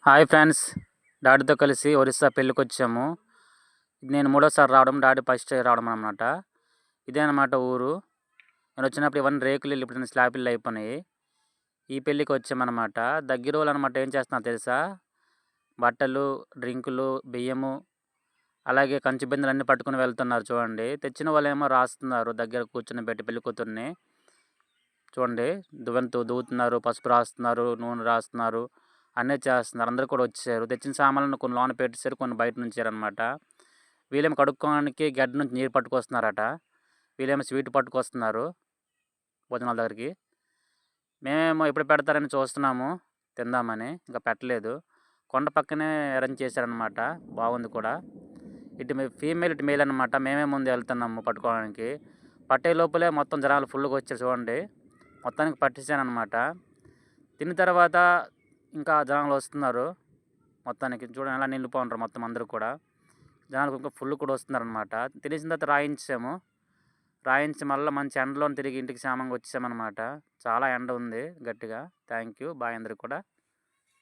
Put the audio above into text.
Hi friends, డాడీతో కలిసి ఒరిస్సా పెళ్ళికొచ్చాము. ఇది నేను మూడోసారి రావడం, డాడీ ఫస్ట్ రావడం అనమాట. ఇదే అనమాట ఊరు. నేనొచ్చినప్పుడు ఇవన్నీ రేకులు ఇల్లు, ఇప్పుడు స్లాబ్ ఇల్లు అయిపోయినాయి. ఈ పెళ్ళికి వచ్చామనమాట. దగ్గరోళ్ళనమాట ఏం చేస్తున్నారో తెలుసా? బట్టలు, డ్రింకులు, బియ్యము, అలాగే కంచు బిందెలన్నీ పట్టుకొని వెళ్తున్నారు చూడండి. తెచ్చిన వాళ్ళేమో రాస్తున్నారు దగ్గర కూర్చొని పెట్టి పెళ్ళికూతుర్ని. చూడండి దువ్వెనతో దువ్వుతున్నారు, పసుపు రాస్తున్నారు, నూనె రాస్తున్నారు, అన్నీ చేస్తున్నారు. అందరూ కూడా వచ్చారు. తెచ్చిన సామాన్లను కొన్ని లోన పెట్టేసారు, కొన్ని బయట నుంచారనమాట. వీళ్ళేమో కడుక్కోడానికి గడ్డ నుంచి నీరు పట్టుకొస్తున్నారట. వీళ్ళేమో స్వీట్ పట్టుకొస్తున్నారు భోజనాల దగ్గరికి. మేమేమో ఎప్పుడు పెడతారని చూస్తున్నాము తిందామని, ఇంకా పెట్టలేదు. కొండ పక్కనే అరేంజ్ చేశారనమాట, బాగుంది కూడా. ఇటు ఫీమేల్, ఇటు మేల్ అనమాట. మేమే ముందు వెళ్తున్నాము పట్టుకోవడానికి. పట్టే లోపలే మొత్తం జనాలు ఫుల్గా వచ్చారు చూడండి. మొత్తానికి పట్టేసాననమాట. తిన్న తర్వాత ఇంకా జనాలు వస్తున్నారు. మొత్తానికి చూడండి ఎలా నిండిపోయినారు మొత్తం అందరూ కూడా. జనాలు ఇంకా ఫుల్ కూడా వస్తున్నారనమాట. తినేసిన తర్వాత రాయించాము. రాయించి మళ్ళీ మంచి ఎండలో తిరిగి ఇంటికి క్షేమంగా వచ్చామన్నమాట. చాలా ఎండ ఉంది గట్టిగా. Thank you. బాయ్ అందరికి కూడా.